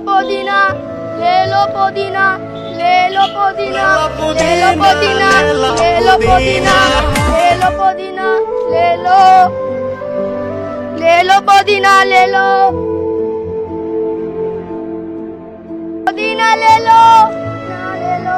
पुदीना, ले लो पुदीना, ले लो पुदीना, ले लो पुदीना, ले लो पुदीना, ले लो पुदीना, ले लो, ले लो पुदीना, ले लो पुदीना, ले लो, ले लो।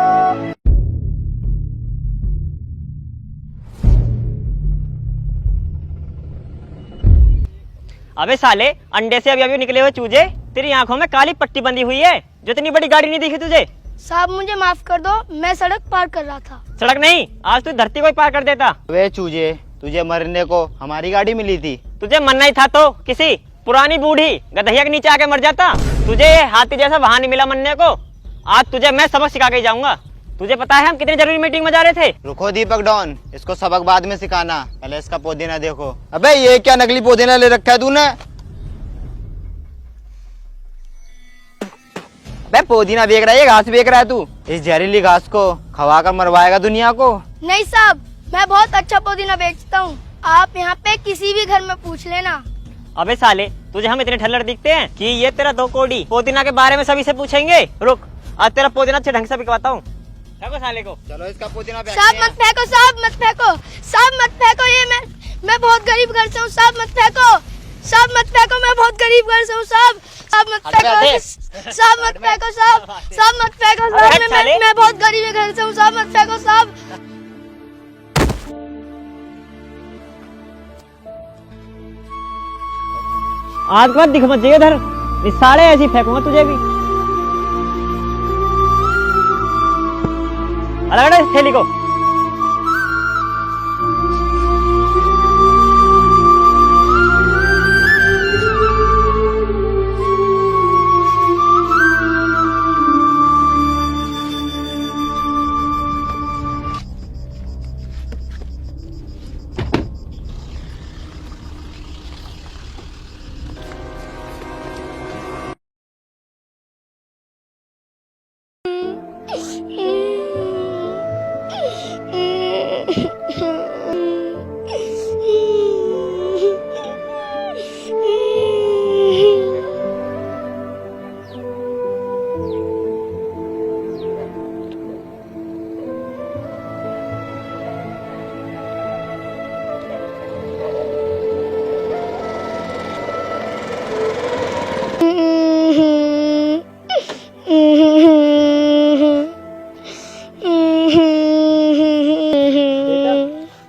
अबे साले, अंडे से अभी अभी निकले हुए चूजे, तेरी आंखों में काली पट्टी बंधी हुई है जो इतनी बड़ी गाड़ी नहीं दिखी तुझे। साहब मुझे माफ कर दो, मैं सड़क पार कर रहा था। सड़क नहीं, आज तू धरती को ही पार कर देता। वे चूजे, तुझे मरने को हमारी गाड़ी मिली थी। तुझे मरना ही था तो किसी पुरानी बूढ़ी गधैया के नीचे आके मर जाता। तुझे हाथी जैसा वाहन नहीं मिला मरने को। आज तुझे मैं सबक सिखा के ही जाऊंगा। तुझे पता है हम कितनी जरूरी मीटिंग में जा रहे थे। रुको दीपक डॉन, इसको सबक बाद में सिखाना, पहले इसका पुदीना देखो। अबे ये क्या नकली पुदीना ले रखा है तूने? बे पुदीना बेच रहा है, ये घास बेच रहा है तू? इस जहरीली घास को खवा कर मरवाएगा दुनिया को। नहीं साहब, मैं बहुत अच्छा पुदीना बेचता हूँ। आप यहाँ पे किसी भी घर में पूछ लेना। अबे साले, तुझे हम इतने ठल्लर दिखते हैं कि ये तेरा दो कोड़ी पुदीना के बारे में सभी से पूछेंगे। रुक, आज तेरा पुदीना अच्छे ढंग से बिकवाता हूँ। फेंको साले को। चलो इसका पुदीना साहब मत फेंको, साहब मत फेंको, साहब मत फेंको, ये मैं बहुत गरीब घर से हूँ। साहब मत फेंको, साहब मत फेंको, मैं बहुत गरीब घर से हूँ। साहब साहब मत फेंको, साहब मत फेंको, साहब मत फेंको, साहब मैं बहुत गरीब घर से हूँ। साहब मत फेंको साहब। आज के बाद दिख मत जाइए इधर, साले ऐसी फेंकूंगा तुझे भी। अलग इस थैली को।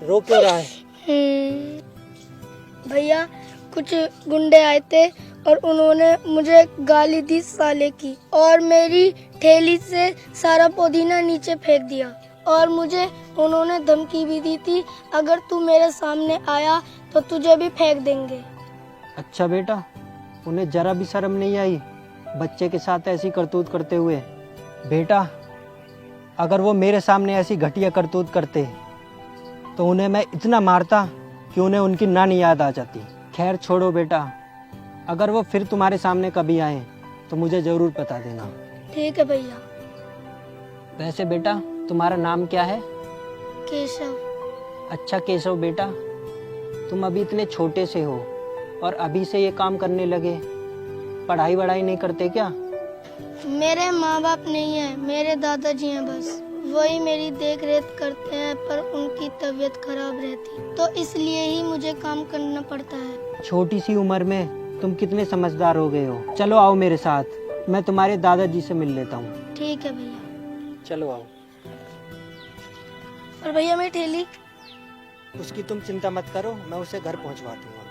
रो क्यों रहा है? भैया कुछ गुंडे आए थे और उन्होंने मुझे गाली दी साले की, और मेरी ठेली से सारा पुदीना नीचे फेंक दिया, और मुझे उन्होंने धमकी भी दी थी, अगर तू मेरे सामने आया तो तुझे भी फेंक देंगे। अच्छा बेटा, उन्हें जरा भी शर्म नहीं आई बच्चे के साथ ऐसी करतूत करते हुए? बेटा, अगर वो मेरे सामने ऐसी घटिया करतूत करते तो उन्हें मैं इतना मारता कि उन्हें उनकी नानी याद आ जाती। खैर छोड़ो बेटा, अगर वो फिर तुम्हारे सामने कभी आए तो मुझे जरूर बता देना। ठीक है भैया। वैसे बेटा, तुम्हारा नाम क्या है? केशव। अच्छा केशव बेटा, तुम अभी इतने छोटे से हो और अभी से ये काम करने लगे। पढ़ाई वढ़ाई नहीं करते क्या? मेरे माँ बाप नहीं है, मेरे दादाजी हैं बस। वही मेरी देख रेख करते हैं, पर उनकी तबीयत खराब रहती, तो इसलिए ही मुझे काम करना पड़ता है। छोटी सी उम्र में तुम कितने समझदार हो गए हो। चलो आओ मेरे साथ, मैं तुम्हारे दादाजी से मिल लेता हूँ। ठीक है भैया। चलो आओ। और भैया मेरी ठेली? उसकी तुम चिंता मत करो, मैं उसे घर पहुँचवा दूंगा।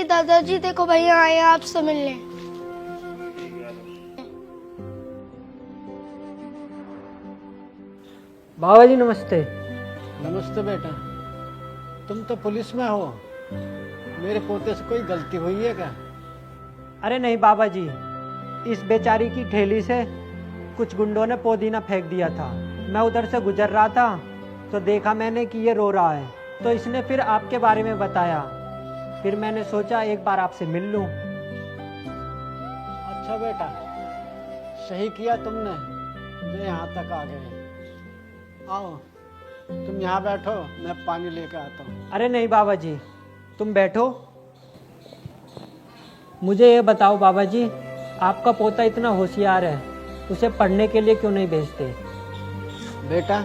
दादाजी देखो भैया आए हैं आपसे मिलने। बाबा जी नमस्ते। नमस्ते बेटा, तुम तो पुलिस में हो, मेरे पोते से कोई गलती हुई है क्या? अरे नहीं बाबा जी, इस बेचारी की ठेली से कुछ गुंडों ने पुदीना फेंक दिया था। मैं उधर से गुजर रहा था तो देखा मैंने कि ये रो रहा है, तो इसने फिर आपके बारे में बताया। फिर मैंने सोचा एक बार आपसे मिल लूं। अच्छा बेटा, सही किया तुमने जो यहाँ तक आ गए। आओ तुम यहाँ बैठो, मैं पानी लेकर आता हूँ। अरे नहीं बाबा जी, तुम बैठो। मुझे ये बताओ बाबा जी, आपका पोता इतना होशियार है, उसे पढ़ने के लिए क्यों नहीं भेजते? बेटा,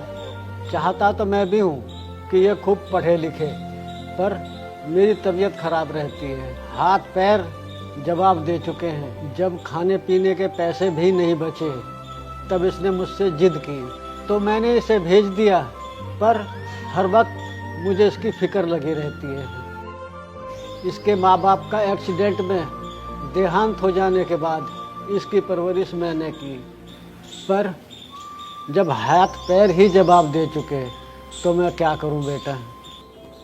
चाहता तो मैं भी हूँ कि ये खूब पढ़े लिखे, पर मेरी तबीयत खराब रहती है। हाथ पैर जवाब दे चुके हैं। जब खाने पीने के पैसे भी नहीं बचे तब इसने मुझसे जिद की, तो मैंने इसे भेज दिया, पर हर वक्त मुझे इसकी फिक्र लगी रहती है। इसके माँ बाप का एक्सीडेंट में देहांत हो जाने के बाद इसकी परवरिश मैंने की, पर जब हाथ पैर ही जवाब दे चुके तो मैं क्या करूं बेटा।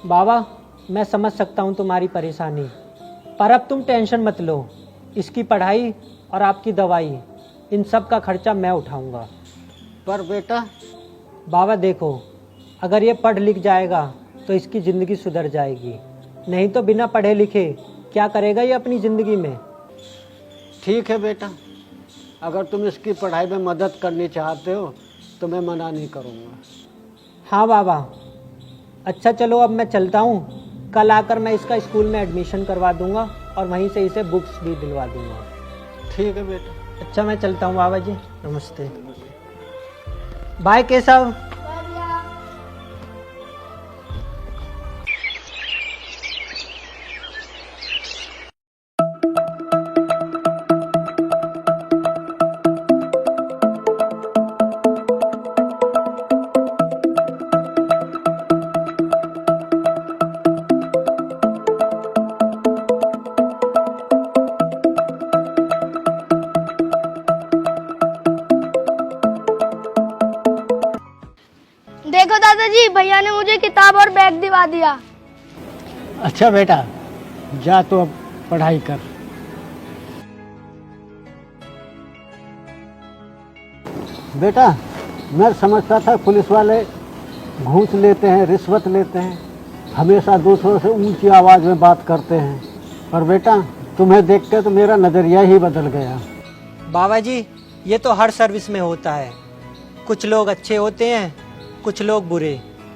बाबा, मैं समझ सकता हूँ तुम्हारी परेशानी, पर अब तुम टेंशन मत लो। इसकी पढ़ाई और आपकी दवाई, इन सब का खर्चा मैं उठाऊंगा। पर बेटा, बाबा देखो, अगर ये पढ़ लिख जाएगा तो इसकी ज़िंदगी सुधर जाएगी, नहीं तो बिना पढ़े लिखे क्या करेगा ये अपनी ज़िंदगी में। ठीक है बेटा, अगर तुम इसकी पढ़ाई में मदद करनी चाहते हो तो मैं मना नहीं करूँगा। हाँ बाबा, अच्छा चलो अब मैं चलता हूँ। कल आकर मैं इसका स्कूल में एडमिशन करवा दूंगा और वहीं से इसे बुक्स भी दिलवा दूंगा। ठीक है बेटा। अच्छा मैं चलता हूँ बाबा जी, नमस्ते। बाय केशव। देखो दादाजी, भैया ने मुझे किताब और बैग दिवा दिया। अच्छा बेटा, जा तो अब पढ़ाई कर। बेटा, मैं समझता था पुलिस वाले घूस लेते हैं, रिश्वत लेते हैं, हमेशा दूसरों से ऊंची आवाज़ में बात करते हैं, पर बेटा तुम्हें देख के तो मेरा नज़रिया ही बदल गया। बाबा जी, ये तो हर सर्विस में होता है। कुछ लोग अच्छे होते हैं, कुछ लोग बुरे,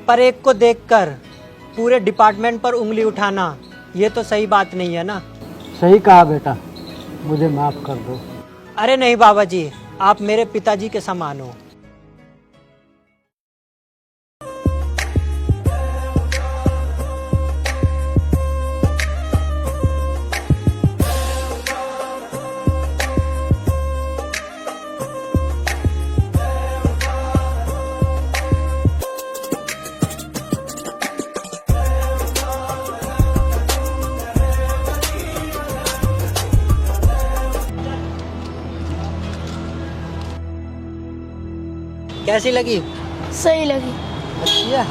पर एक को देखकर पूरे डिपार्टमेंट पर उंगली उठाना ये तो सही बात नहीं है ना। सही कहा बेटा, मुझे माफ़ कर दो। अरे नहीं बाबा जी, आप मेरे पिताजी के समान हो। कैसी लगी? सही लगी। अच्छी है।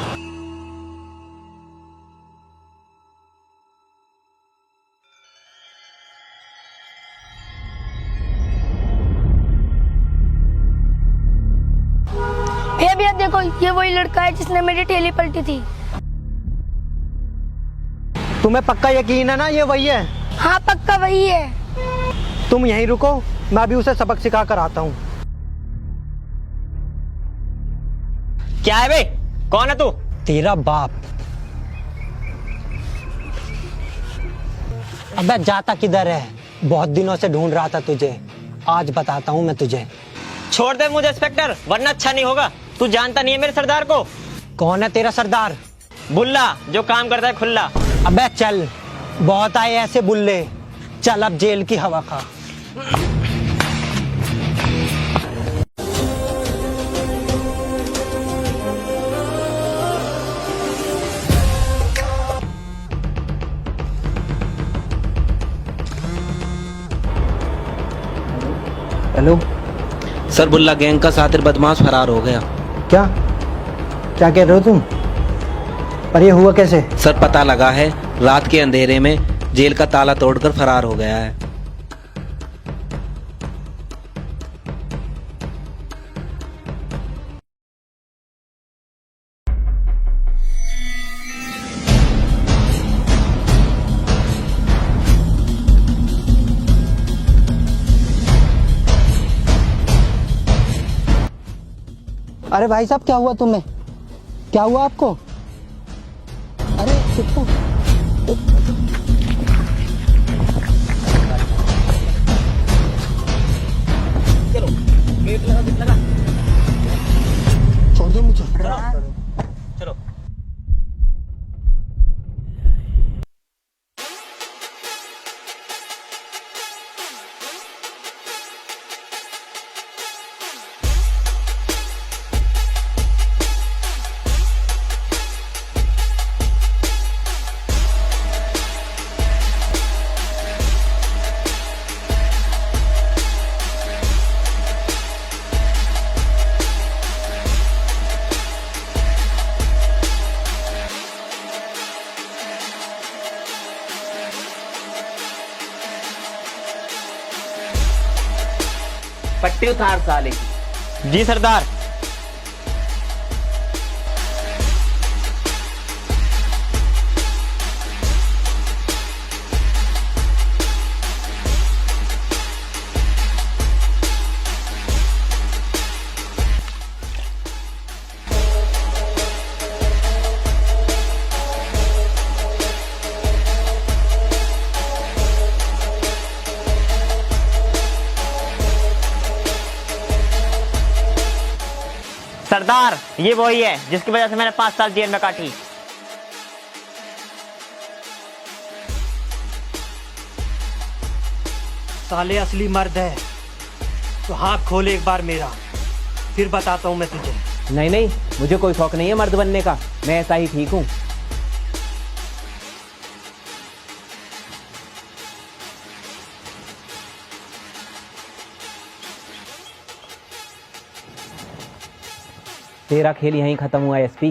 भैया देखो, ये वही लड़का है जिसने मेरी ठेली पलटी थी। तुम्हें पक्का यकीन है ना ये वही है? हाँ पक्का वही है। तुम यहीं रुको, मैं अभी उसे सबक सिखा कर आता हूँ। क्या है बे? कौन है तू? तेरा बाप। अबे जाता किधर है? बहुत दिनों से ढूंढ रहा था तुझे, आज बताता हूँ मैं तुझे। छोड़ दे मुझे इंस्पेक्टर, वरना अच्छा नहीं होगा। तू जानता नहीं है मेरे सरदार को। कौन है तेरा सरदार? बुल्ला, जो काम करता है खुल्ला। अबे चल, बहुत आए ऐसे बुल्ले, चल अब जेल की हवा खा। हेलो सर, बुल्ला गैंग का सातिर बदमाश फरार हो गया। क्या क्या कह रहे हो तुम? पर ये हुआ कैसे? सर, पता लगा है रात के अंधेरे में जेल का ताला तोड़कर फरार हो गया है। अरे भाई साहब, क्या हुआ तुम्हें? क्या हुआ आपको? अरे चिट्टू, छोड़ दो मुझे। चलो। पट्टी उतार साले की। जी सरदार। सरदार, ये वही है जिसकी वजह से मैंने 5 साल जेल में काटी। साले असली मर्द है तो हाथ खोले एक बार मेरा, फिर बताता हूँ मैं तुझे। नहीं नहीं, मुझे कोई शौक नहीं है मर्द बनने का, मैं ऐसा ही ठीक हूँ। तेरा खेल यहीं खत्म हुआ एसपी।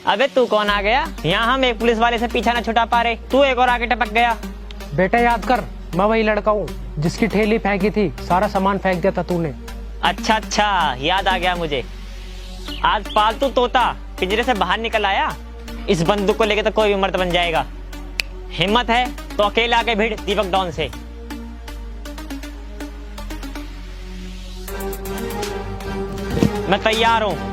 अबे तू कौन आ गया यहाँ? हम एक पुलिस वाले से पीछा ना छुटा पा रहे, तू एक और आगे टपक गया। बेटा याद कर, मैं वही लड़का हूँ जिसकी ठेली फेंकी थी, सारा सामान फेंक दिया था तूने। अच्छा अच्छा, याद आ गया मुझे। आज पालतू तोता पिंजरे से बाहर निकल आया। इस बंदूक को लेके तो कोई भी मर्द बन जाएगा। हिम्मत है तो अकेला आके भिड़ दीपक डॉन से। मैं तैयार हूँ।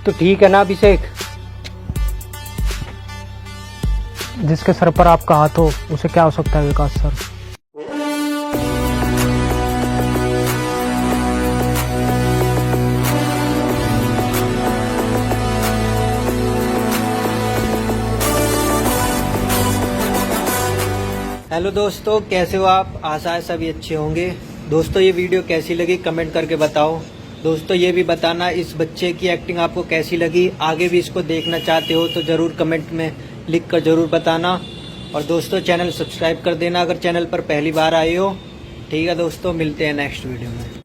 तो ठीक है ना अभिषेक, जिसके सर पर आपका हाथ हो उसे क्या हो सकता है विकास सर? हेलो दोस्तों, कैसे हो आप? आशा है सभी अच्छे होंगे। दोस्तों, ये वीडियो कैसी लगी कमेंट करके बताओ। दोस्तों, ये भी बताना इस बच्चे की एक्टिंग आपको कैसी लगी। आगे भी इसको देखना चाहते हो तो ज़रूर कमेंट में लिख कर ज़रूर बताना। और दोस्तों, चैनल सब्सक्राइब कर देना अगर चैनल पर पहली बार आए हो। ठीक है दोस्तों, मिलते हैं नेक्स्ट वीडियो में।